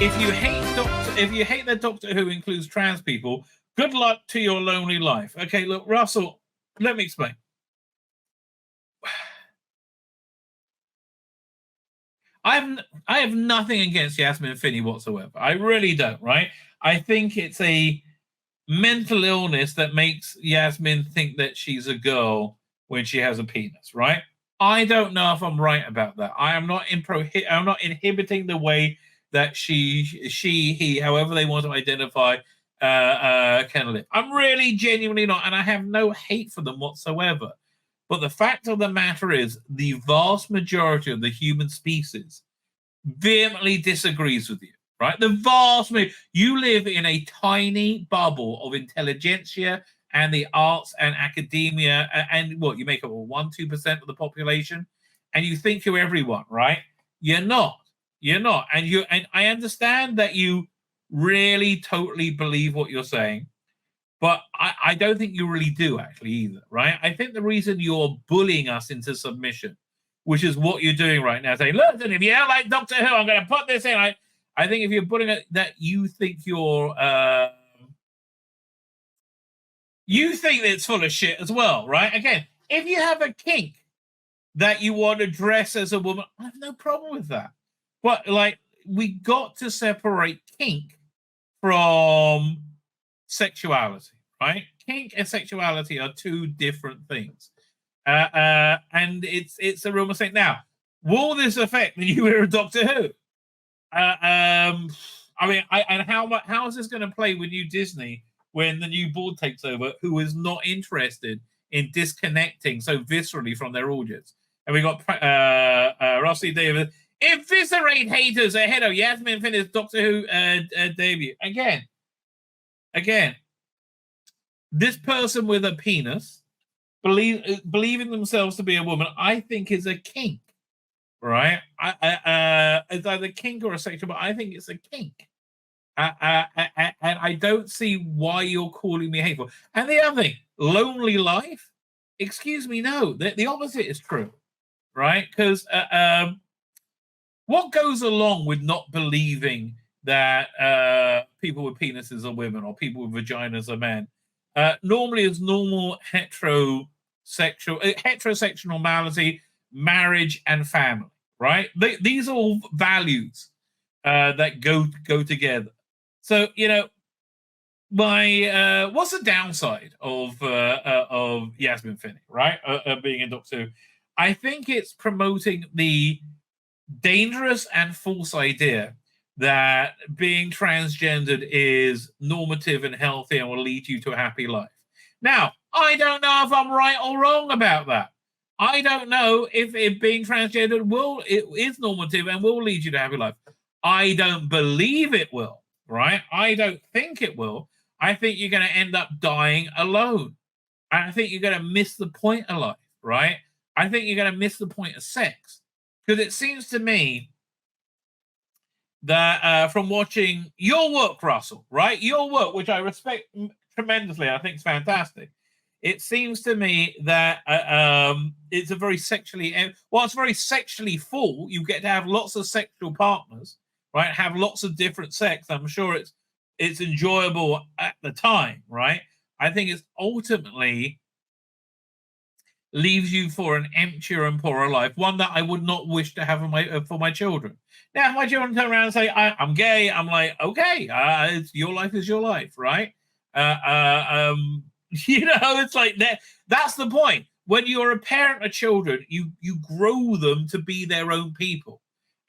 if you hate that Doctor Who includes trans people, good luck to your lonely life. Okay, look, Russell, let me explain. I have nothing against Yasmin Finney whatsoever. I really don't, right? I think it's a mental illness that makes Yasmin think that she's a girl when she has a penis, right? I don't know if I'm right about that. I'm not inhibiting the way that he, however they want to identify, can live. I'm really genuinely not, and I have no hate for them whatsoever. But the fact of the matter is, the vast majority of the human species vehemently disagrees with you, right? The vast majority. You live in a tiny bubble of intelligentsia and the arts and academia, and what, you make up 1-2% of the population, and you think you're everyone, right? You're not. You're not. And I understand that you really totally believe what you're saying. But I don't think you really do, actually, either, right? I think the reason you're bullying us into submission, which is what you're doing right now, saying, look, if you don't like Doctor Who, I'm going to put this in. I think if you're bullying it, that you think you think it's full of shit as well, right? Again, if you have a kink that you want to dress as a woman, I have no problem with that. But, like, we got to separate kink from sexuality, right? Kink and sexuality are two different things, and it's a real mistake. Now, will this affect the new era of Doctor Who? I mean, how is this going to play with New Disney when the new board takes over, who is not interested in disconnecting so viscerally from their audience? And we got Rossi David. Eviscerate haters ahead of Yasmin Finney's Doctor Who debut. Again, this person with a penis believing themselves to be a woman, I think, is a kink, right? It's either kink or a sexual, but I think it's a kink. And I don't see why you're calling me hateful. And the other thing, lonely life? Excuse me, no. The opposite is true, right? Because what goes along with not believing that people with penises are women or people with vaginas are men normally is normal heterosexual normality, marriage, and family, right? These are all values that go together. So, you know, what's the downside of Yasmin Finney, right? Being in Doctor Who? I think it's promoting the dangerous and false idea that being transgendered is normative and healthy and will lead you to a happy life. Now, I don't know if I'm right or wrong about that. I don't know if being transgendered is normative and will lead you to a happy life. I don't believe it will, right? I don't think it will. I think you're going to end up dying alone. And I think you're going to miss the point of life, right? I think you're going to miss the point of sex. Because it seems to me that from watching your work, Russell, right? Your work, which I respect tremendously, I think is fantastic. It seems to me that it's a very it's very sexually full. You get to have lots of sexual partners, right? Have lots of different sex. I'm sure it's enjoyable at the time, right? I think it's ultimately leaves you for an emptier and poorer life, one that I would not wish to have for my children. Now, if my children turn around and say, I'm gay, I'm like, okay, your life is your life, right? You know, it's like that. That's the point. When you're a parent of children, you grow them to be their own people.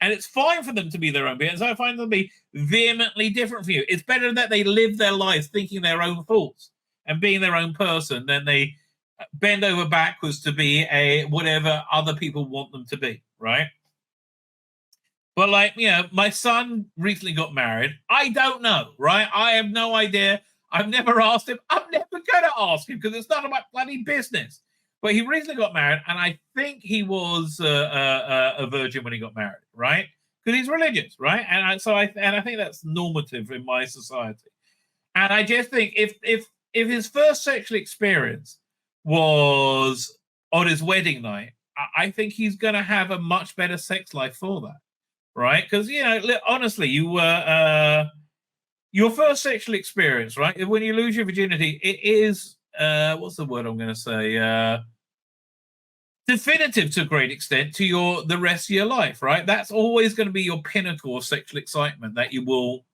And it's fine for them to be their own people. So I find them to be vehemently different from you. It's better that they live their lives thinking their own thoughts and being their own person than they bend over backwards to be whatever other people want them to be, right? But, like, you know, my son recently got married. I don't know, right? I have no idea. I've never asked him. I'm never going to ask him because it's none of my bloody business. But he recently got married, and I think he was a virgin when he got married, right? Because he's religious, right? And I think that's normative in my society. And I just think if his first sexual experience was on his wedding night, I think he's going to have a much better sex life for that. right? Because honestly, you were your first sexual experience, right? When you lose your virginity, it is what's the word I'm going to say? Definitive to a great extent to the rest of your life, right? That's always going to be your pinnacle of sexual excitement that you will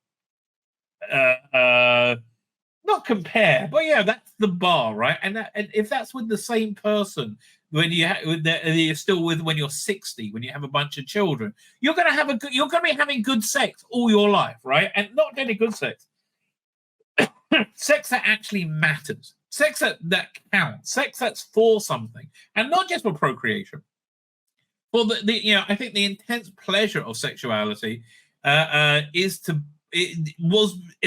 not compare, but yeah, that's the bar, right? And if that's with the same person when you're still with when you're 60, when you have a bunch of children, you're gonna be having good sex all your life, right? And not only good sex, sex that actually matters, sex that counts, sex that's for something, and not just for procreation. Well, I think the intense pleasure of sexuality is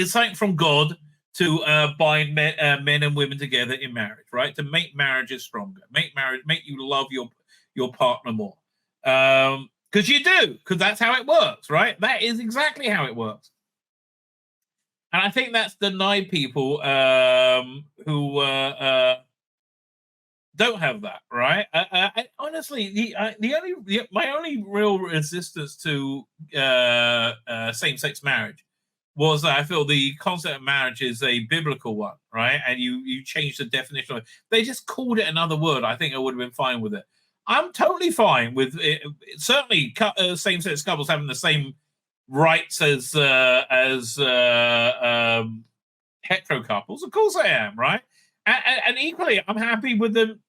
something from God to bind men and women together in marriage, right? To make marriages stronger, make you love your partner more, because you do, because that's how it works, right? That is exactly how it works, and I think that's denied people who don't have that, right? Honestly, my only real resistance to same-sex marriage was that I feel the concept of marriage is a biblical one, right? And you change the definition of it. They just called it another word. I think I would have been fine with it. I'm totally fine with it. Certainly same-sex couples having the same rights as hetero couples. Of course I am, right? And equally, I'm happy with them,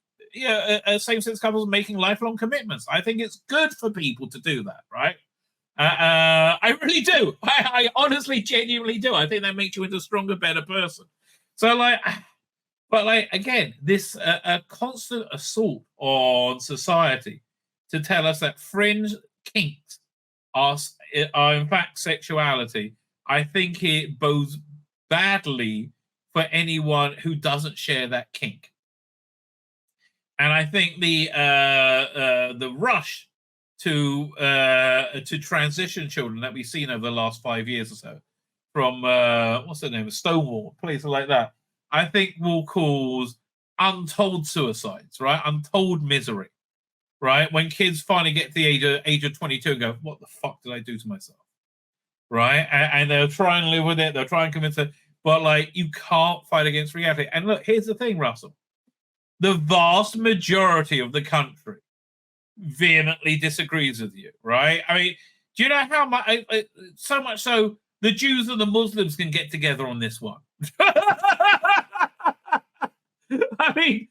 same-sex couples making lifelong commitments. I think it's good for people to do that, right? I really do. I honestly, genuinely do. I think that makes you into a stronger, better person. So, again, this constant assault on society to tell us that fringe kinks are in fact sexuality, I think it bodes badly for anyone who doesn't share that kink. And I think the rush to transition children that we've seen over the last 5 years or so, from what's the name of Stonewall, places like that, I think will cause untold suicides, right? Untold misery, right? When kids finally get to the age of 22 and go, "What the fuck did I do to myself?" Right? And they'll try and live with it. They'll try and convince it. But you can't fight against reality. And look, here's the thing, Russell. The vast majority of the country vehemently disagrees with you, right? I mean, do you know how much? So much so, the Jews and the Muslims can get together on this one. I mean,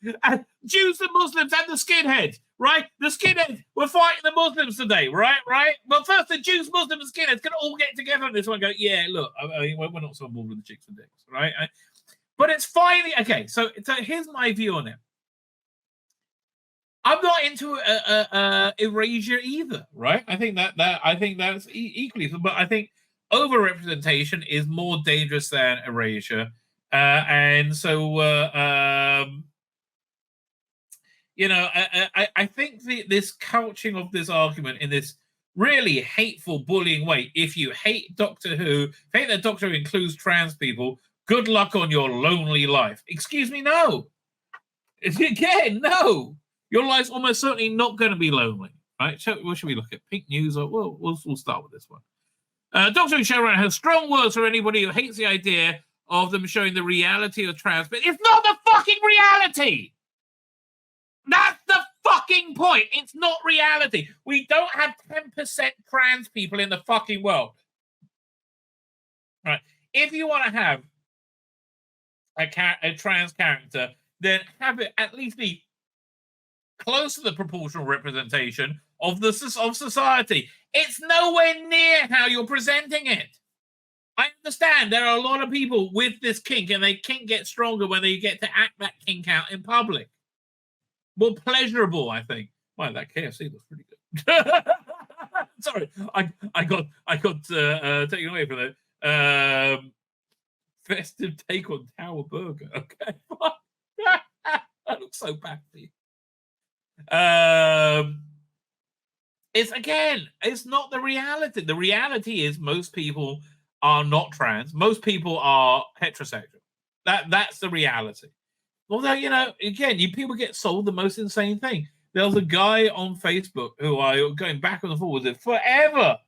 Jews and Muslims and the skinheads, right? The skinheads were fighting the Muslims today, right? Well, first the Jews, Muslims, and skinheads can all get together on this one and go, yeah, look, I mean, we're not so involved with the chicks and dicks, right? But it's finally, okay, so here's my view on it. I'm not into erasure either, right? I think that's equally, but I think overrepresentation is more dangerous than erasure. And so, I think this couching of this argument in this really hateful, bullying way. If you hate Doctor Who, hate that Doctor Who includes trans people, good luck on your lonely life. Excuse me, no. Again, no. Your life's almost certainly not going to be lonely, right? What should we look at? Pink News? Or we'll start with this one. Doctor Who Showrunner has strong words for anybody who hates the idea of them showing the reality of trans, but it's not the fucking reality. That's the fucking point. It's not reality. We don't have 10% trans people in the fucking world. Right? If you want to have a trans character, then have it at least be close to the proportional representation of society. It's nowhere near how you're presenting it. I understand there are a lot of people with this kink, and they kink get stronger when they get to act that kink out in public. More pleasurable, I think. Wow, that KFC looks pretty good. Sorry, I got taken away from that. Festive take on Tower Burger. Okay, that looks so bad for you. It's not the reality. The reality is most people are not trans. Most people are heterosexual. That's the reality. Although, people get sold the most insane thing. There was a guy on Facebook who I going back and forth with it forever.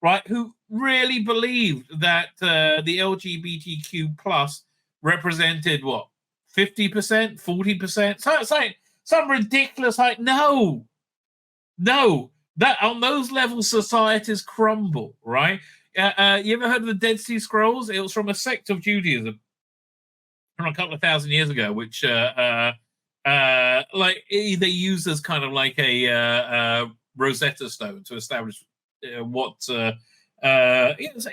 right, who really believed that the LGBTQ plus represented what, 50%, 40%? So it's like some ridiculous height. No, that on those levels, societies crumble, right? You ever heard of the Dead Sea Scrolls? It was from a sect of Judaism from a couple of thousand years ago, which like they used as kind of like a Rosetta Stone to establish what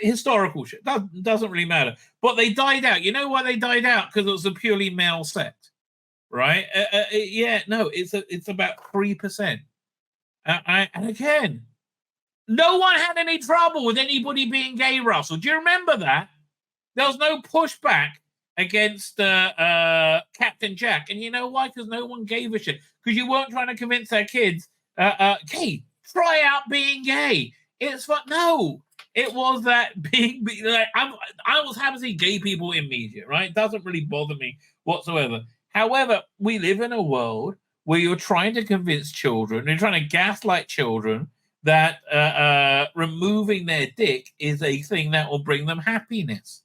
historical shit. Doesn't really matter. But they died out. You know why they died out? Because it was a purely male sect, right? Yeah, no, it's about 3%. And again, no one had any trouble with anybody being gay, Russell. Do you remember that? There was no pushback against Captain Jack. And you know why? Because no one gave a shit. Because you weren't trying to convince their kids, hey, try out being gay. It's like, no. It was that being like, I was happy to see gay people in media, right? It doesn't really bother me whatsoever. However, we live in a world where you're trying to convince children, you're trying to gaslight children that removing their dick is a thing that will bring them happiness.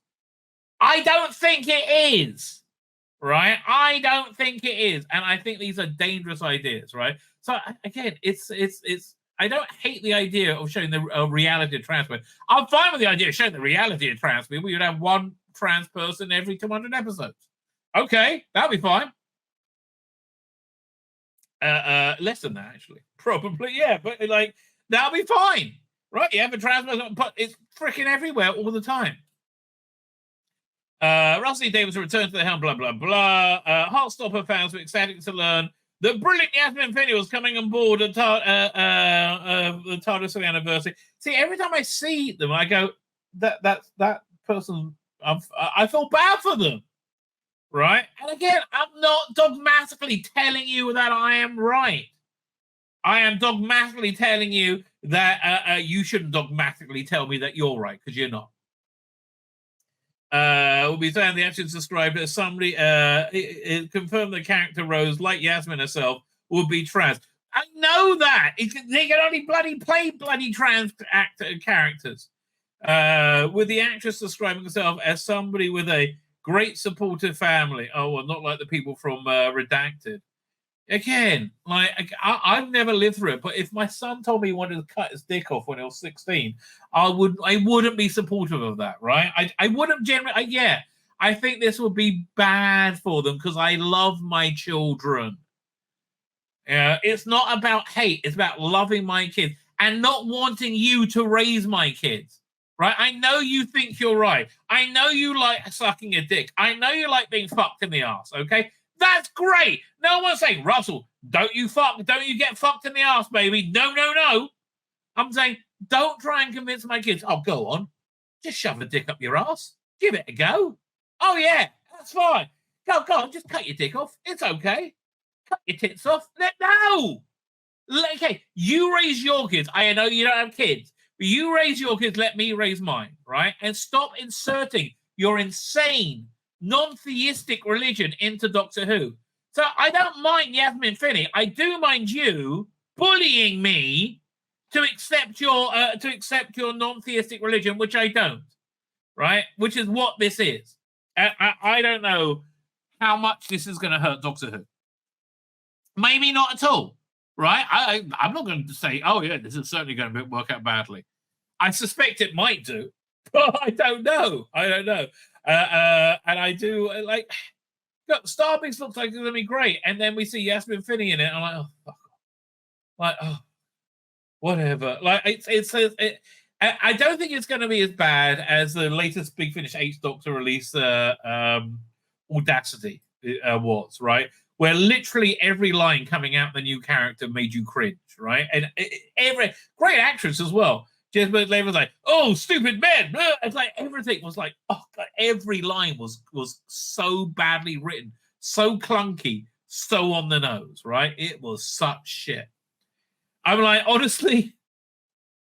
I don't think it is, right? I don't think it is, and I think these are dangerous ideas, right? So again, it's. I don't hate the idea of showing the reality of trans people. I'm fine with the idea of showing the reality of trans people. You'd have one trans person every 200 episodes. Okay, that'll be fine. Less than that, actually. Probably, yeah. But like, that'll be fine, right? You have a trans person, but it's freaking everywhere all the time. Russell Davies will return to the helm, blah, blah, blah. Heartstopper fans were ecstatic to learn that brilliant Yasmin Finney was coming on board at the TARDIS anniversary. See, every time I see them, I go, that person, I feel bad for them, right? And again, I'm not dogmatically telling you that I am right. I am dogmatically telling you that you shouldn't dogmatically tell me that you're right, because you're not. Will be found the actions described as somebody it confirmed the character Rose, like Yasmin herself, would be trans. I know that they can only bloody play bloody trans characters. With the actress describing herself as somebody with a great supportive family. Oh, well, not like the people from Redacted. Again, like I've never lived through it, but if my son told me he wanted to cut his dick off when he was 16, I wouldn't be supportive of that, right? I wouldn't generally. Yeah, I think this would be bad for them because I love my children. It's not about hate; it's about loving my kids and not wanting you to raise my kids. Right? I know you think you're right. I know you like sucking a dick. I know you like being fucked in the ass. Okay. That's great. No one's saying, Russell, don't you get fucked in the ass, baby. No. I'm saying, don't try and convince my kids. Oh, go on. Just shove a dick up your ass. Give it a go. Oh, yeah, that's fine. Go on, just cut your dick off. It's okay. Cut your tits off. No. Okay, you raise your kids. I know you don't have kids, but you raise your kids, let me raise mine, right? And stop inserting your insane non-theistic religion into Doctor Who. So I don't mind Yasmin Finney. I do mind you bullying me to accept your non-theistic religion, which I don't, right? Which is what this is. I don't know how much this is going to hurt Doctor Who. Maybe not at all, right? I'm not going to say, oh yeah, this is certainly going to work out badly. I suspect it might do, but I don't know. And I do like, look, Starbase looks like it's gonna be great, and then we see Yasmin Finney in it. I'm like, oh, fuck. Like, oh, whatever. Like, I don't think it's going to be as bad as the latest Big Finish 8th Doctor release, Audacity was, right? Where literally every line coming out the new character made you cringe, right? And every great actress as well. Just but they was like, oh, stupid men. It's like everything was like, oh God, every line was so badly written, so clunky, so on the nose, right? It was such shit. I'm like, honestly,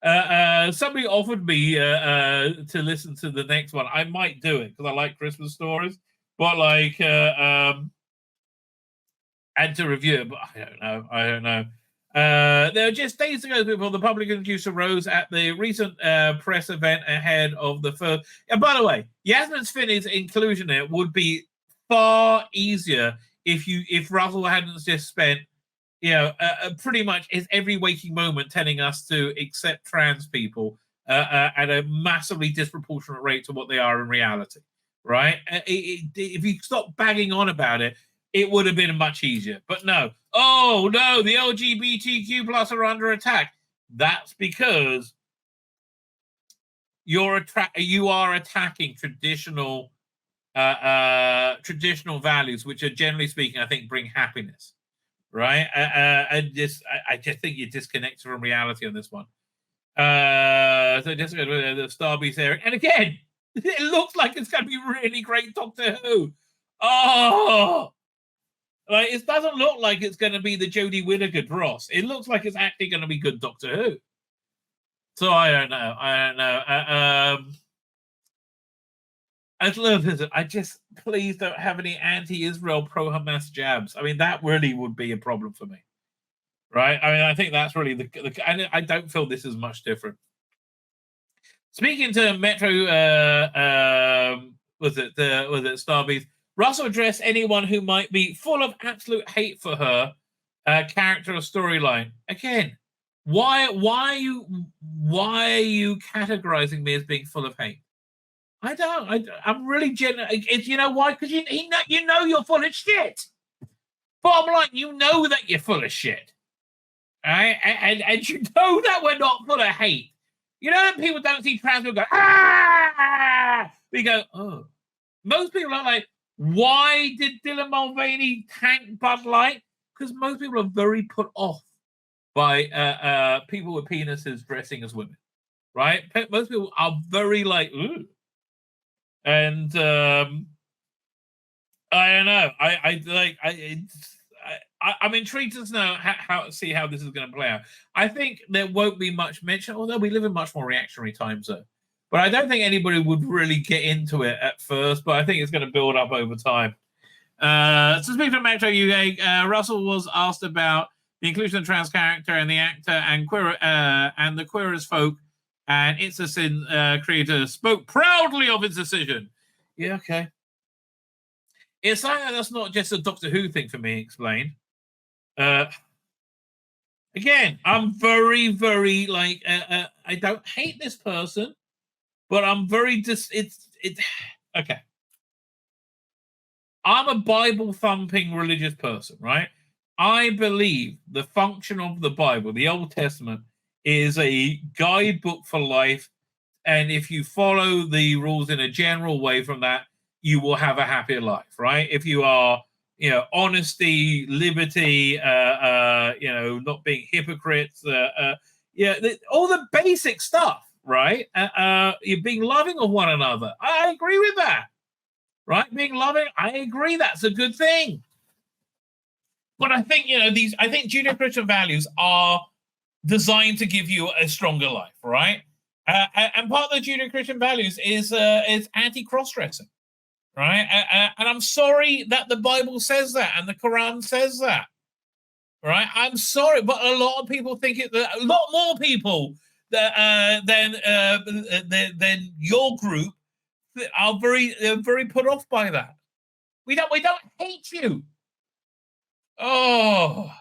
somebody offered me to listen to the next one. I might do it because I like Christmas stories, but like, and to review it, but I don't know. There are just days ago before the public introducer rose at the recent press event ahead of the first. And by the way, Yasmin Finney's inclusion in it would be far easier if Russell hadn't just spent, pretty much his every waking moment telling us to accept trans people at a massively disproportionate rate to what they are in reality, right? If you stop banging on about it, it would have been much easier. But no. Oh, no, the LGBTQ plus are under attack. That's because you are attacking traditional values, which are, generally speaking, I think bring happiness, right? I just think you're disconnected from reality on this one. So just the Starbeast area. And again, it looks like it's going to be really great Doctor Who. Oh, like, it doesn't look like it's going to be the Jodie Whittaker dross. It looks like it's actually going to be good Doctor Who. So I don't know. I just please don't have any anti-Israel, pro-Hamas jabs. I mean, that really would be a problem for me, right? I mean, I think that's really and I don't feel this is much different. Speaking to Metro, was it Starbeast? Russell addressed anyone who might be full of absolute hate for her character or storyline. Again, why are you categorizing me as being full of hate? I don't. I'm really genuine. You know why? Because you know you're full of shit. Bottom line, you know that you're full of shit, right? And you know that we're not full of hate. You know that people don't see trans people go we go, oh. Most people are like, why did Dylan Mulvaney tank Bud Light? Because most people are very put off by people with penises dressing as women, right? Most people are very like, ooh. And I don't know. I'm intrigued to know how this is going to play out. I think there won't be much mention, although we live in much more reactionary times, though. But I don't think anybody would really get into it at first, but I think it's going to build up over time. So speaking of Metro UK, Russell was asked about the inclusion of trans character and the actor and queer and the queer as folk, and It's a Sin creator spoke proudly of his decision. Yeah, okay. It's like that's not just a Doctor Who thing for me, explained. Again, I'm very, very like I don't hate this person, but I'm very it's okay. I'm a Bible thumping religious person, right? I believe the function of the Bible, the Old Testament, is a guidebook for life, and if you follow the rules in a general way from that, you will have a happier life, right? If you are, honesty, liberty, not being hypocrites, all the basic stuff, right? You're being loving of one another. I agree with that, right? Being loving, I agree, that's a good thing. But I think, I think Judeo-Christian values are designed to give you a stronger life, right? And part of the Judeo-Christian values is anti-cross-dressing. Right, and I'm sorry that the Bible says that and the Quran says that. Right, I'm sorry, but a lot of people think it. A lot more people than your group are very put off by that. We don't hate you. Oh,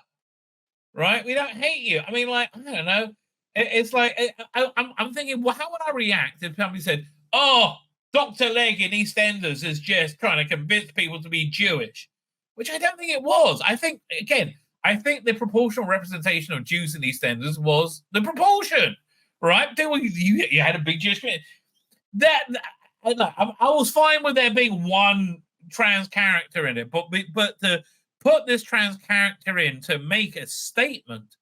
right, we don't hate you. I mean, like, I don't know. It's like I'm thinking, well, how would I react if somebody said, "Oh, Dr. Legg in EastEnders is just trying to convince people to be Jewish," which I don't think it was. I think the proportional representation of Jews in EastEnders was the proportion, right? You had a big Jewish community. I was fine with there being one trans character in it, but to put this trans character in to make a statement,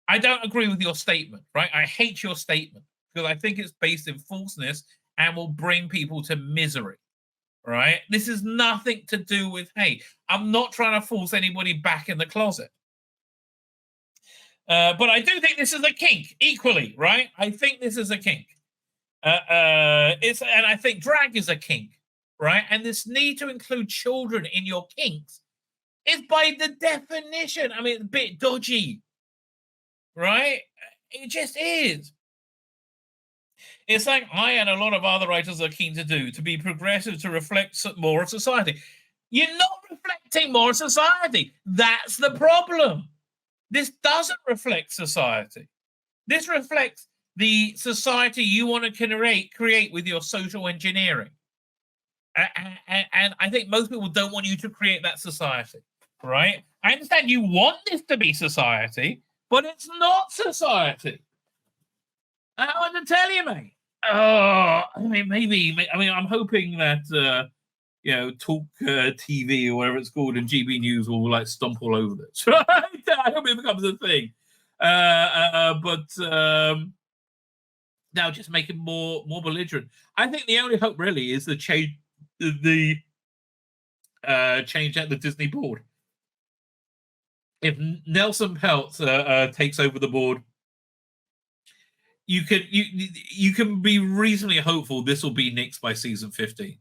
I don't agree with your statement, right? I hate your statement because I think it's based in falseness and will bring people to misery, right? This is nothing to do with hate. I'm not trying to force anybody back in the closet. But I do think this is a kink, equally, right? I think this is a kink. And I think drag is a kink, right? And this need to include children in your kinks is by the definition, I mean, a bit dodgy, right? It just is. It's like I and a lot of other writers are keen to do, to be progressive, to reflect more of society. You're not reflecting more of society. That's the problem. This doesn't reflect society. This reflects the society you want to create with your social engineering. And I think most people don't want you to create that society, right? I understand you want this to be society, but it's not society. I want to tell you, mate. Oh, I mean, maybe. I mean, I'm hoping that Talk TV or whatever it's called, and GB News will like stomp all over this. Right? I hope it becomes a thing. But now just make it more belligerent. I think the only hope really is the change at the Disney board. If Nelson Peltz takes over the board, you can be reasonably hopeful this will be nixed by season 15,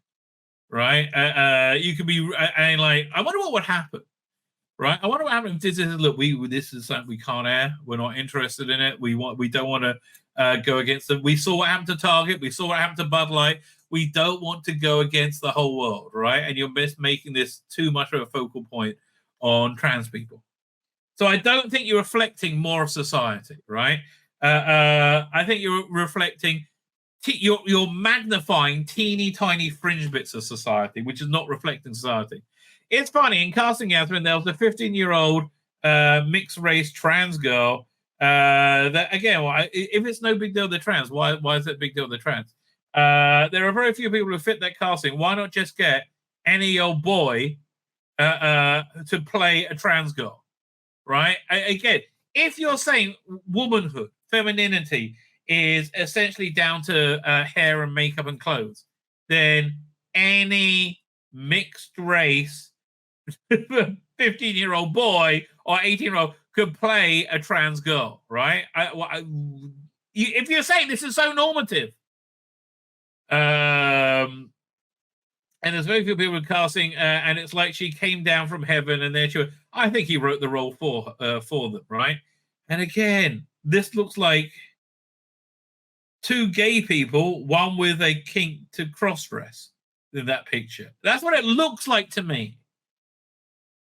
right? You can be and like, I wonder what would happen, right? I wonder what happens if this is something we can't air. We're not interested in it. We don't want to go against them. We saw what happened to Target. We saw what happened to Bud Light. We don't want to go against the whole world, right? And you're making this too much of a focal point on trans people. So I don't think you're reflecting more of society, right? I think you're reflecting, you're magnifying teeny tiny fringe bits of society, which is not reflecting society. It's funny, in Casting Gathering, there was a 15-year-old mixed race trans girl. That again, if it's no big deal they're trans, why is it a big deal they're trans? There are very few people who fit that casting. Why not just get any old boy to play a trans girl, right? Again, if you're saying womanhood, femininity is essentially down to hair and makeup and clothes, then any mixed race 15-year-old boy or 18-year-old could play a trans girl, right? If you're saying this is so normative, and there's very few people casting, and it's like she came down from heaven, and I think he wrote the role for them, right? And again, this looks like two gay people, one with a kink to cross-dress in that picture. That's what it looks like to me.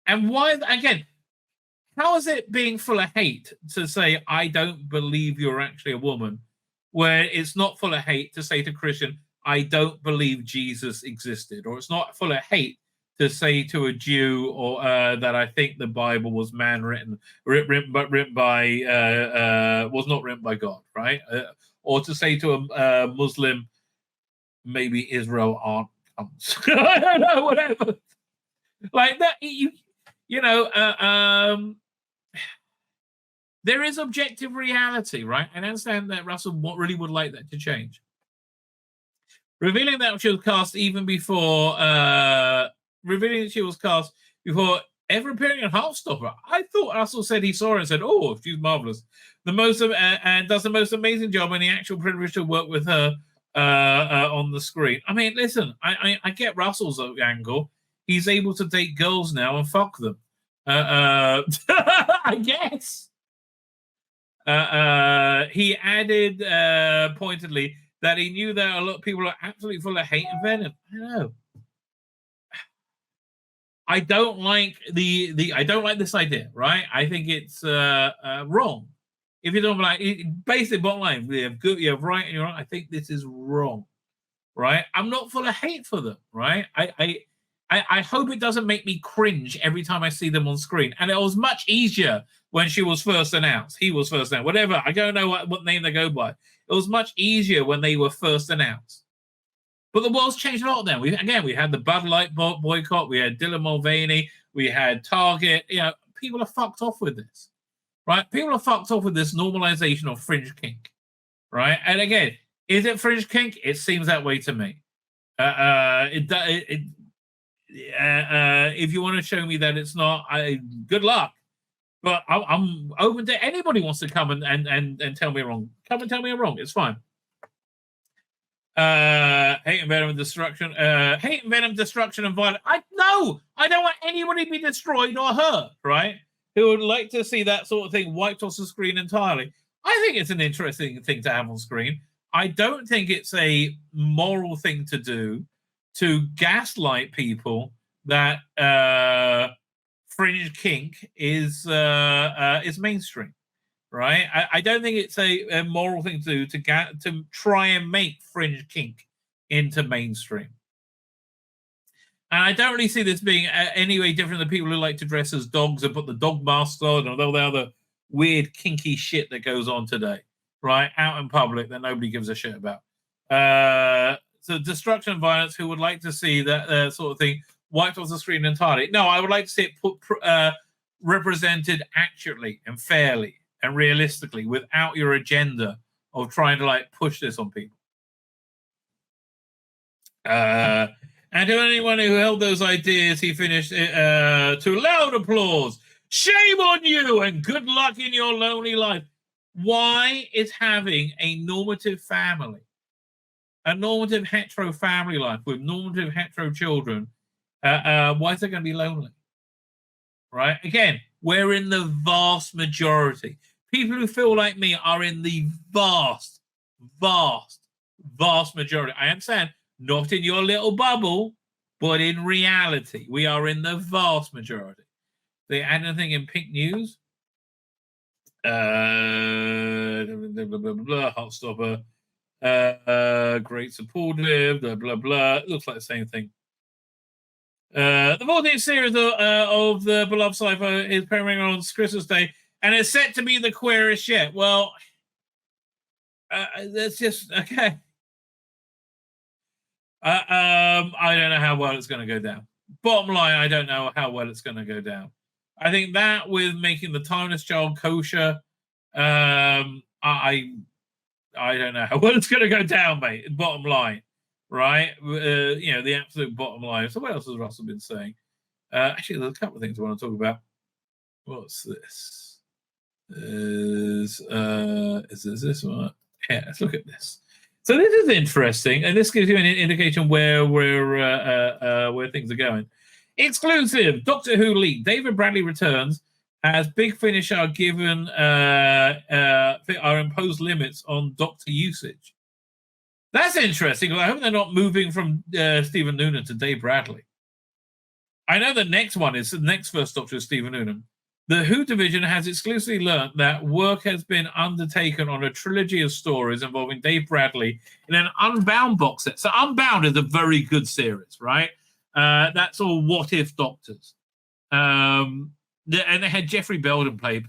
And why, again, how is it being full of hate to say, I don't believe you're actually a woman, where it's not full of hate to say to Christian, I don't believe Jesus existed, or it's not full of hate to say to a Jew or that I think the Bible was written by was not written by God, right? Or to say to a Muslim, maybe Israel aren't comes. I don't know, whatever. Like that, there is objective reality, right? And I understand that Russell really would like that to change. Revealing that she was cast even before, revealing that she was cast before ever appearing in Heartstopper. I thought Russell said he saw her and said, "Oh, she's marvelous." And does the most amazing job, and the actual privilege to work with her on the screen. I mean, listen, I get Russell's angle. He's able to date girls now and fuck them. I guess. He added pointedly that he knew that a lot of people are absolutely full of hate and venom. I know. I don't like I don't like this idea, right? I think it's wrong. If you don't like basically bottom line, you have right and you're wrong. I think this is wrong, right? I'm not full of hate for them, right? I hope it doesn't make me cringe every time I see them on screen. And it was much easier when she was first announced. He was first announced. Whatever. I don't know what name they go by. It was much easier when they were first announced. But the world's changed a lot then. We had the Bud Light boycott. We had Dylan Mulvaney. We had Target. People are fucked off with this, right? People are fucked off with this normalization of fringe kink, right? And again, is it fringe kink? It seems that way to me. If you want to show me that it's not, good luck. But I'm open to anybody wants to come and tell me wrong. Come and tell me I'm wrong. It's fine. Hate and venom, destruction. Hate and venom, destruction, and violence. I don't want anybody to be destroyed or hurt, right? who would like to see that sort of thing wiped off the screen entirely. I think it's an interesting thing to have on screen. I don't think it's a moral thing to do to gaslight people that fringe kink is mainstream, right? I don't think it's a moral thing to do to try and make fringe kink into mainstream. And I don't really see this being any way different than people who like to dress as dogs and put the dog masks on, or all the other weird kinky shit that goes on today, right? Out in public that nobody gives a shit about. So destruction and violence, who would like to see that sort of thing wiped off the screen entirely? No, I would like to see it represented accurately and fairly and realistically without your agenda of trying to like push this on people. And to anyone who held those ideas, he finished to loud applause. Shame on you and good luck in your lonely life. Why is having a normative family, a normative hetero family life with normative hetero children, why is it going to be lonely? Right? Again, we're in the vast majority. People who feel like me are in the vast majority. I am saying not in your little bubble, but in reality, we are in the vast majority. They add anything in Pink News? Heartstopper. Great supportive, blah, blah, blah. It looks like the same thing. The 14th series of the beloved sci-fi is premiering on Christmas Day and is set to be the queerest yet. Well, that's just, okay. I don't know how well it's going to go down. Bottom line, I don't know how well it's going to go down. I think that with making the timeless child kosher, I don't know how well it's going to go down, mate. Bottom line, right? The absolute bottom line. So what else has Russell been saying? Actually, there's a couple of things I want to talk about. What's this? Is this one? Yeah, let's look at this. So this is interesting, and this gives you an indication where things are going. Exclusive Doctor Who leak: David Bradley returns as Big Finish are given are imposed limits on Doctor usage. That's interesting. I hope they're not moving from Stephen Noonan to Dave Bradley. I know the next one is the next first Doctor is Stephen Noonan. The Who division has exclusively learned that work has been undertaken on a trilogy of stories involving Dave Bradley in an Unbound box set. So Unbound is a very good series, right? That's all What If Doctors. And they had Jeffrey Belden play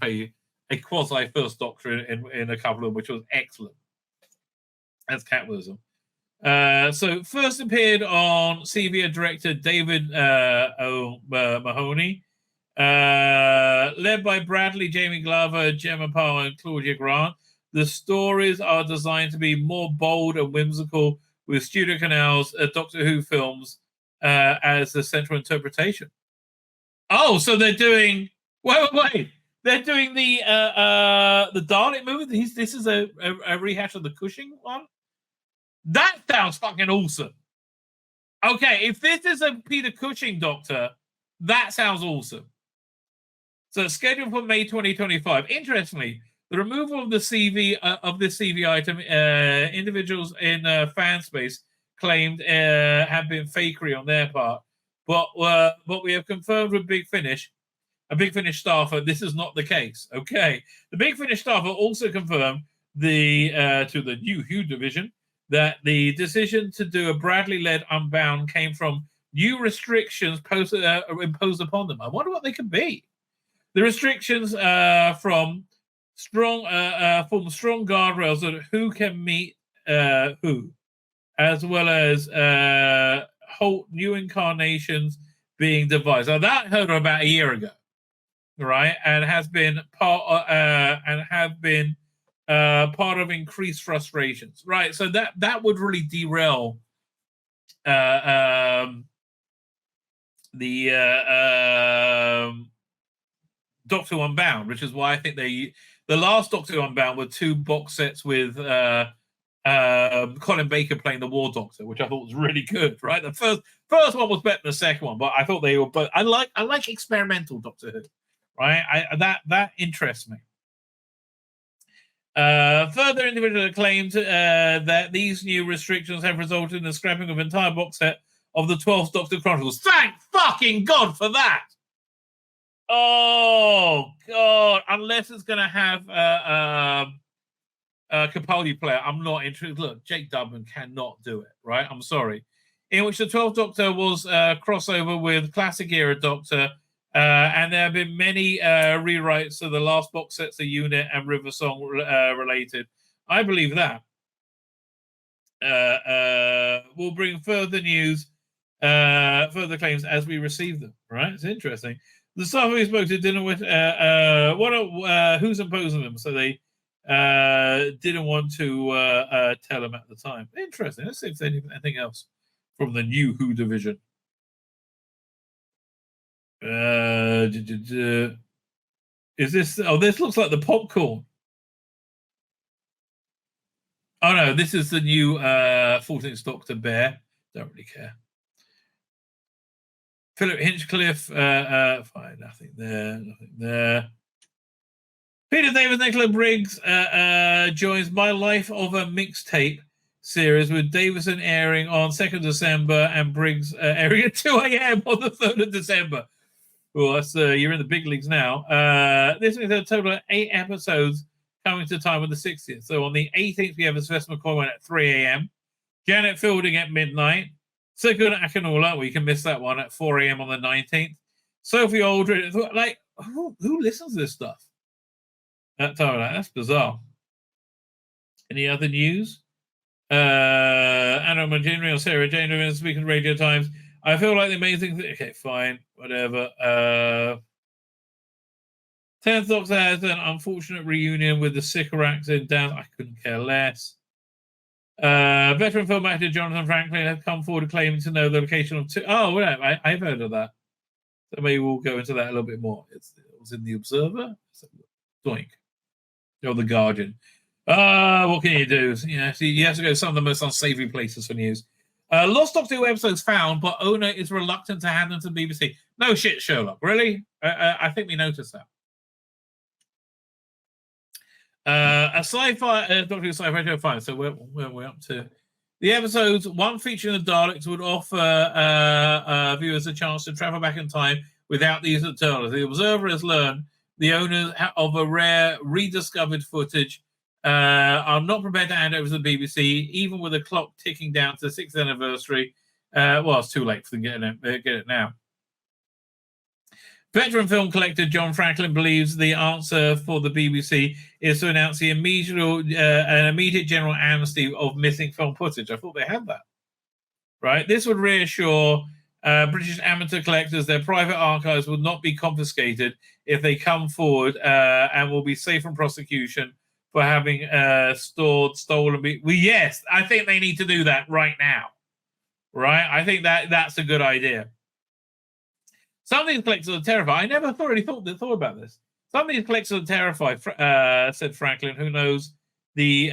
a quasi first Doctor in a couple of them, which was excellent. As Catwism. So first appeared on CVA director David Mahoney. Led by Bradley, Jamie Glover, Gemma Powell, and Claudia Grant. The stories are designed to be more bold and whimsical, with Studio Canal's Doctor Who films as the central interpretation. Oh, so they're doing... Wait. They're doing the Dalek movie? This is a rehash of the Cushing one? That sounds fucking awesome. Okay, if this is a Peter Cushing Doctor, that sounds awesome. So scheduled for May 2025. Interestingly, the removal of the CV of this CV item, individuals in fan space claimed have been fakery on their part, but we have confirmed with Big Finish, a Big Finish staffer, this is not the case. Okay, the Big Finish staffer also confirmed to the new Who division that the decision to do a Bradley-led Unbound came from new restrictions imposed upon them. I wonder what they could be. The restrictions from strong guardrails that Who can meet Who, as well as whole new incarnations being devised. Now that I heard about a year ago, right, and has been part of increased frustrations, right? So that would really derail Doctor Who Unbound, which is why I think the last Doctor Who Unbound were two box sets with Colin Baker playing the War Doctor, which I thought was really good. Right, the first one was better than the second one, but I thought they were. But I like experimental Doctor Who, right? That interests me. Further individual claimed that these new restrictions have resulted in the scrapping of an entire box set of the 12th Doctor Chronicles. Thank fucking God for that! Oh, God. Unless it's going to have a Capaldi player, I'm not interested. Look, Jake Dubman cannot do it, right? I'm sorry. In which the 12th Doctor was crossover with classic era Doctor, and there have been many rewrites of the last box sets of Unit and River Song related. I believe that. We'll bring further news, further claims as we receive them, right? It's interesting. The staff we spoke to didn't with who's imposing them, so they didn't want to tell them at the time. Interesting. Let's see if there's anything else from the new Who division. Is this? Oh, this looks like the popcorn. Oh no, this is the new 14th Doctor Bear. Don't really care. Philip Hinchcliffe, fine, nothing there. Peter Davis, Nicola Briggs joins My Life of a Mixtape series with Davison airing on 2nd December and Briggs airing at 2 a.m. on the 3rd of December. Well, that's you're in the big leagues now. This is a total of 8 episodes coming to time on the 60th. So on the 18th, we have a Sylvester McCoy one at 3 a.m. Janet Fielding at midnight. Segura Akinola, well, you can miss that one at 4 a.m. on the 19th. Sophie Aldred, like, who listens to this stuff? That's bizarre. Any other news? Anna Manginri or Sarah Jane speaking to Radio Times. I feel like the amazing thing. Okay, fine, whatever. 10th Doctor has an unfortunate reunion with the Sycorax in down. I couldn't care less. Veteran film actor Jonathan Franklin has come forward claiming to know the location of two. Oh, right, I've heard of that. So maybe we'll go into that a little bit more. It was in the Observer. Doink. Or the Guardian. What can you do? You have to go to some of the most unsavory places for news. Lost Doctor Who episodes found, but owner is reluctant to hand them to the BBC. No shit, Sherlock. Really? I think we noticed that. A sci-fi Doctor Who sci-fi show 5. So where are we up to? The episodes, one featuring the Daleks, would offer viewers a chance to travel back in time without these alternatives. The Observer has learned the owners of a rare rediscovered footage are not prepared to hand over to the BBC, even with the clock ticking down to the 6th anniversary. Well, it's too late for them to get it now. Veteran film collector John Franklin believes the answer for the BBC is to announce the an immediate general amnesty of missing film footage. I thought they had that. Right? This would reassure British amateur collectors their private archives will not be confiscated if they come forward and will be safe from prosecution for having stolen. Well, yes, I think they need to do that right now. Right? I think that's a good idea. Some of these collectors are terrified. I never really thought about this. Some of these collectors are terrified, said Franklin, who knows the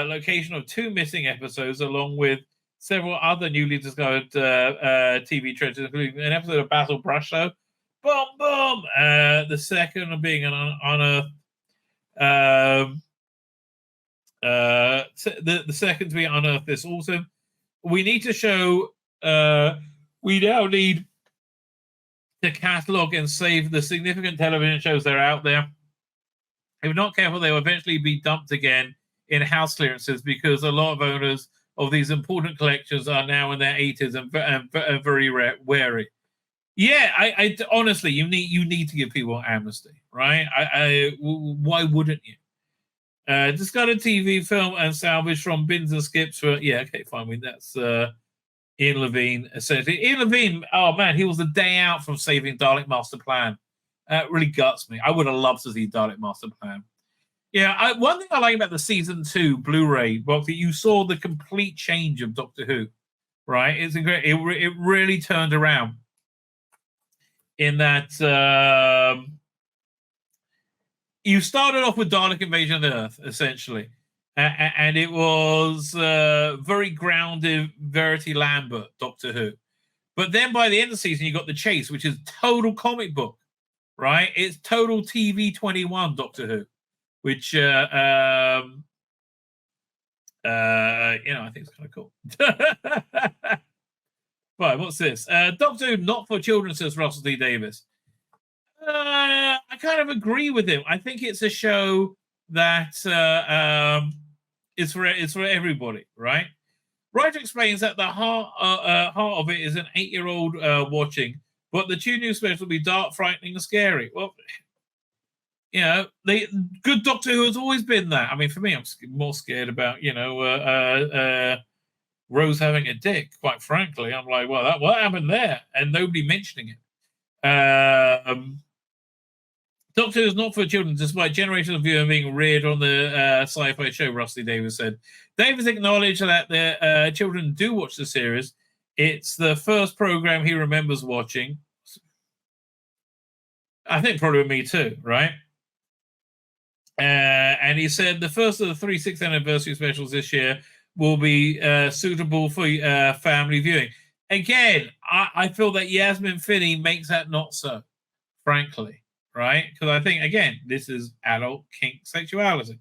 location of 2 missing episodes, along with several other newly discovered TV treasures, including an episode of Basil Brush Show. Boom, boom! The second being an unearthed. The second to be unearthed this autumn. We need to show. We now need to catalog and save the significant television shows that are out there. If not careful, they will eventually be dumped again in house clearances because a lot of owners of these important collections are now in their 80s and very wary. Yeah, I honestly, you need to give people amnesty, right? Why wouldn't you? Discarded TV film and salvage from bins and skips for okay, fine. That's Ian Levine, essentially. Ian Levine, oh man, he was a day out from saving Dalek Master Plan. It really guts me. I would have loved to see Dalek Master Plan. Yeah, one thing I like about the season 2 Blu-ray box that you saw the complete change of Doctor Who, right? It's incredible. It really turned around in that you started off with Dalek Invasion of Earth, essentially. And it was very grounded Verity Lambert Doctor Who. But then by the end of the season, you got The Chase, which is total comic book. right? It's total TV 21 Doctor Who, which I think it's kind of cool. Right, what's this? Doctor Who not for children, says Russell D. Davis. I kind of agree with him. I think it's a show that is for everybody, right? Writer explains that the heart of it is an 8-year-old watching, but the two new specials will be dark, frightening, and scary. Well, the good Doctor Who has always been that. I mean, for me, I'm more scared about Rose having a dick. Quite frankly, I'm like, well, what happened there? And nobody mentioning it. Doctor Who is not for children, despite generations of viewers being reared on the sci-fi show, Rusty Davis said. Davis acknowledged that the children do watch the series. It's the first program he remembers watching. I think probably with me too, right? And he said the first of the 3 6th anniversary specials this year will be suitable for family viewing. Again, I feel that Yasmin Finney makes that not so, frankly. Right? Because I think, again, this is adult kink sexuality.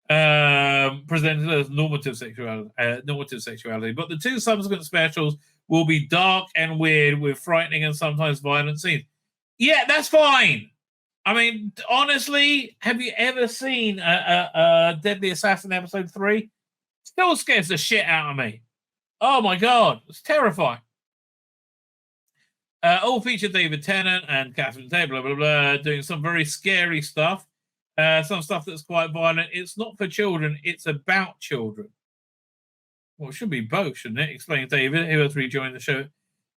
Presented as normative sexuality. But the 2 subsequent specials will be dark and weird with frightening and sometimes violent scenes. Yeah, that's fine. I mean, honestly, have you ever seen Deadly Assassin episode 3? Still scares the shit out of me. Oh my God, it's terrifying. All feature David Tennant and Catherine Tate, blah, blah, blah, doing some very scary stuff. Some stuff that's quite violent. It's not for children. It's about children. Well, it should be both, shouldn't it? Explains David, who has rejoined the show.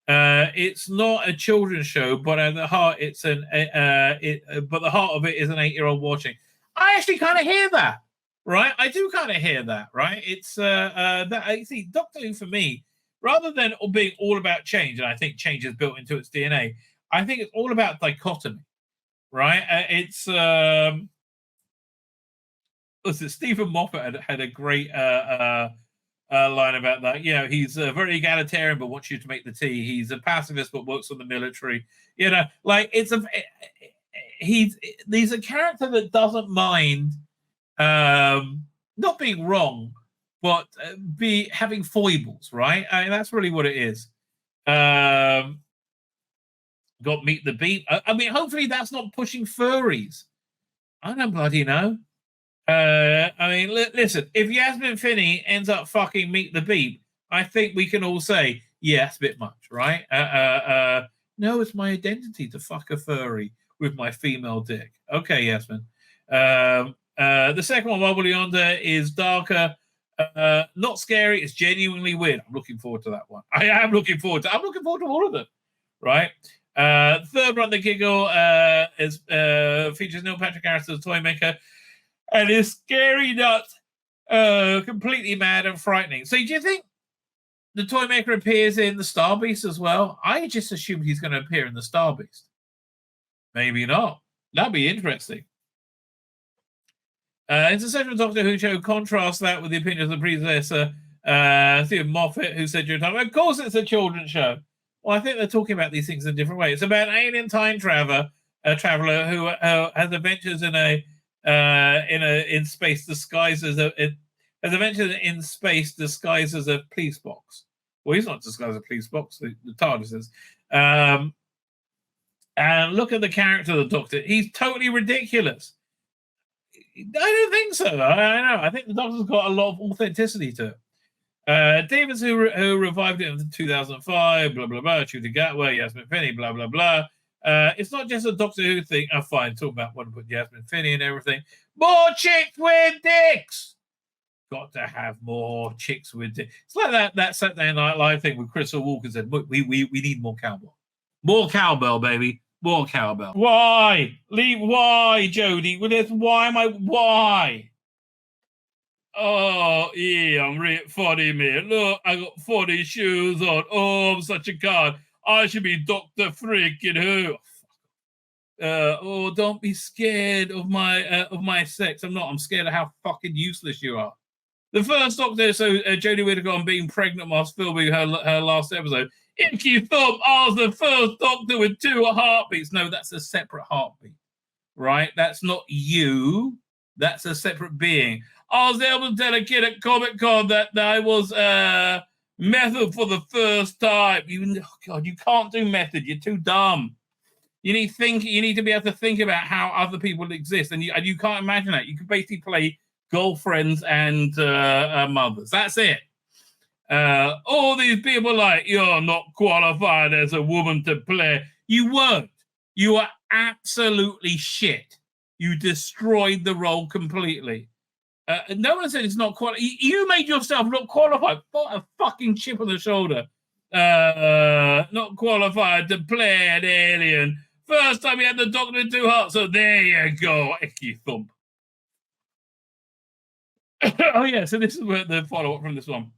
It's not a children's show, but at the heart, but the heart of it is an 8-year-old watching. I actually kind of hear that, right? I do kind of hear that, right? It's that I see Doctor Who for me. Rather than being all about change, and I think change is built into its DNA, I think it's all about dichotomy, right? Listen, Stephen Moffat had a great line about that. He's very egalitarian, but wants you to make the tea. He's a pacifist, but works for the military. He's a character that doesn't mind not being wrong, but be having foibles, right? I mean, that's really what it is. Got Meet the Beat. I mean, hopefully that's not pushing furries. I don't bloody know. I mean, listen, if Yasmin Finney ends up fucking Meet the Beat, I think we can all say, yeah, it's a bit much, right? No, it's my identity to fuck a furry with my female dick. Okay, Yasmin. The second one, Wobble Yonder, is darker. Not scary, it's genuinely weird. I'm looking forward to that one. I'm looking forward to all of them, right? Third one, The Giggle, features Neil Patrick Harris as a toy maker and is scary nuts, completely mad and frightening. So do you think the toy maker appears in the Star Beast as well? I just assumed he's going to appear in the Star Beast. Maybe not. That'd be interesting. It's a central Doctor Who show. Contrast that with the opinions of the predecessor, Stephen Moffat, who said during time, of course it's a children's show. Well, I think they're talking about these things in a different way. It's about an alien time traveler who has adventures in space disguised as a police box. Well, he's not disguised as a police box. The TARDIS is. And look at the character of the Doctor. He's totally ridiculous. I don't think so. I don't know. I think the Doctor's got a lot of authenticity to it. Davies, who revived it in 2005, blah, blah, blah, Shooting Gatway, Yasmin Finney, blah, blah, blah. It's not just a Doctor Who thing. I'm fine, talking about wanting to put Yasmin Finney and everything. More chicks with dicks! Got to have more chicks with dicks. It's like that Saturday Night Live thing with Crystal Walker said, we need more cowbell. More cowbell, baby. More cowbell. Why? Why, Jodie? Why? Oh, yeah, I'm really funny, man. Look, I got funny shoes on. Oh, I'm such a god. I should be Dr. Freaking Who. Don't be scared of my sex. I'm not. I'm scared of how fucking useless you are. The first Doctor, so Jodie Whittaker being pregnant whilst filming her last episode. If you thought I was the first Doctor with 2 heartbeats, no, that's a separate heartbeat, right? That's not you. That's a separate being. I was able to tell a kid at Comic Con that I was method for the first time. God, you can't do method. You're too dumb. You need to be able to think about how other people exist, and you can't imagine that. You can basically play girlfriends and mothers. That's it. All these people like, you're not qualified as a woman to play. You weren't. You are absolutely shit. You destroyed the role completely. No one said it's not qualified. You made yourself not qualified. What a fucking chip on the shoulder. Not qualified to play an alien. First time he had the Doctor in 2 hearts, so there you go. Icky thump. Oh yeah, so this is where the follow-up from this one.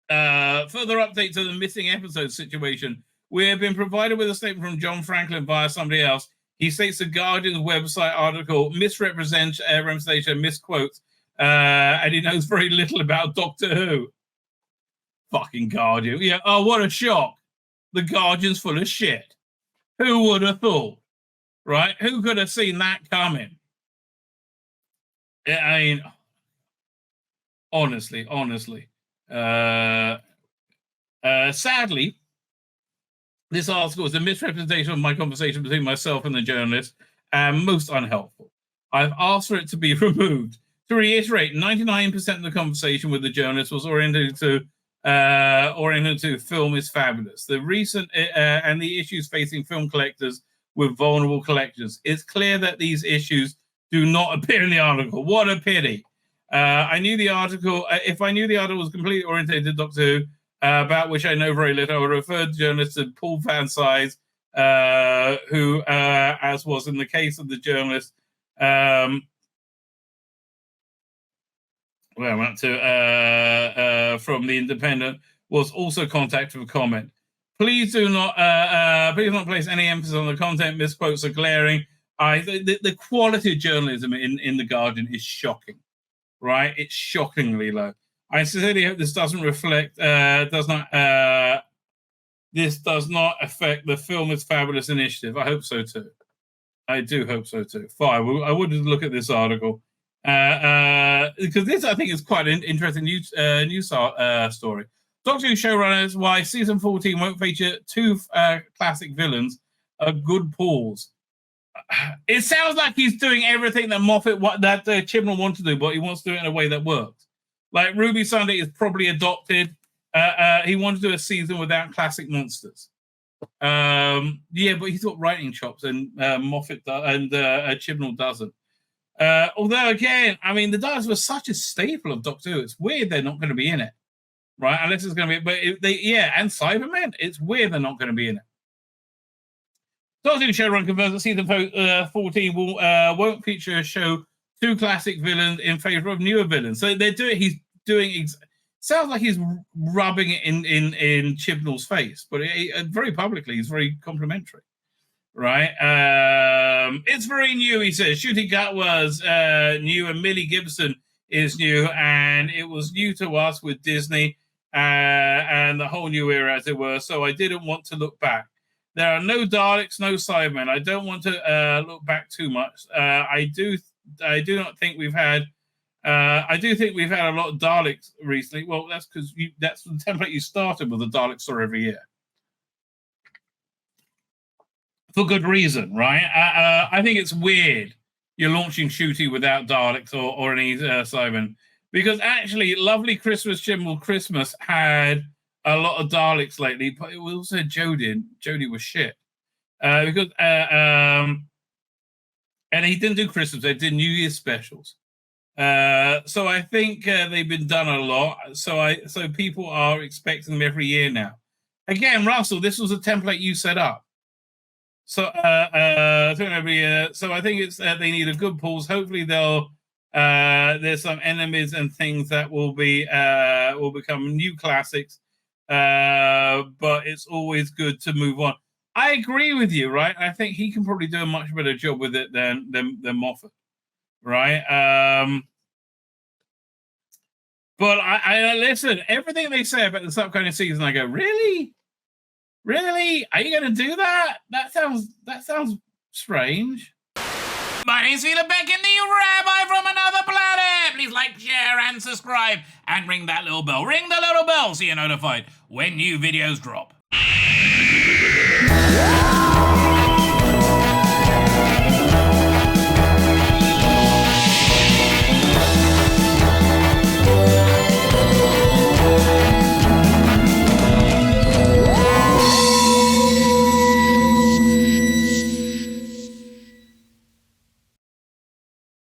Further update to the missing episode situation. We have been provided with a statement from John Franklin via somebody else. He states the Guardian's website article representation, misquotes, and he knows very little about Doctor Who. Fucking Guardian. Yeah, oh, what a shock. The Guardian's full of shit. Who would have thought? Right? Who could have seen that coming? I mean, honestly. Sadly, this article is a misrepresentation of my conversation between myself and the journalist, and most unhelpful. I've asked for it to be removed. To reiterate, 99% of the conversation with the journalist was oriented to film is fabulous. The recent and the issues facing film collectors with vulnerable collectors. It's clear that these issues do not appear in the article. What a pity. I knew the article, if I knew the article was completely oriented to Doctor Who, about which I know very little, I would refer the journalist to Paul Van Size, who, as was in the case of the journalist, from The Independent, was also contacted for comment. Please do not place any emphasis on the content. Misquotes are glaring. The quality of journalism in The Guardian is shocking, right? It's shockingly low. I sincerely hope this does not affect the Film is Fabulous initiative. I hope so too. I do hope so too. Fine. I would look at this article because this, I think, is quite an interesting news story. Doctor Who showrunners why season 14 won't feature 2 classic villains. A good pause. It sounds like he's doing everything that Chibnall wants to do, but he wants to do it in a way that works. Like Ruby Sunday is probably adopted. He wants to do a season without classic monsters. Yeah, but he's got writing chops, and Moffat and Chibnall doesn't. Although, again, I mean, the Daleks were such a staple of Doctor Who. It's weird they're not going to be in it, right? Unless it's going to be, and Cybermen. It's weird they're not going to be in it. Doctor Who showrunner confirms that season 14 won't feature a show 2 classic villains in favor of newer villains. So he's doing. Sounds like he's rubbing it in Chibnall's face, but very publicly, he's very complimentary, right? It's very new, he says. Shooting Gut was new, and Millie Gibson is new, and it was new to us with Disney and the whole new era, as it were. So I didn't want to look back. There are no Daleks, no Cybermen. I don't want to look back too much. I do not think we've had. I do think we've had a lot of Daleks recently. Well, that's because that's the template you started with, the Dalek story every year. For good reason, right? I think it's weird you're launching Shooty without Daleks or any Cybermen, because actually, Lovely Christmas, Chibnall Christmas had a lot of Daleks lately, but it was also Jodie. Jodie was shit. Because and he didn't do Christmas, they did New Year's specials. So I think they've been done a lot. So people are expecting them every year now. Again, Russell, this was a template you set up. So every year. So I think it's they need a good pause. Hopefully there's some enemies and things that will become new classics. But it's always good to move on. I agree with you, right? I think he can probably do a much better job with it than Moffat, right? But I listen, everything they say about this upcoming season, I go, really? Really? Are you going to do that? That sounds strange. My name's Tzvi Lebetkin, the Rabbi from another planet. Please like, share, and subscribe, and ring that little bell. Ring the little bell so you're notified when new videos drop.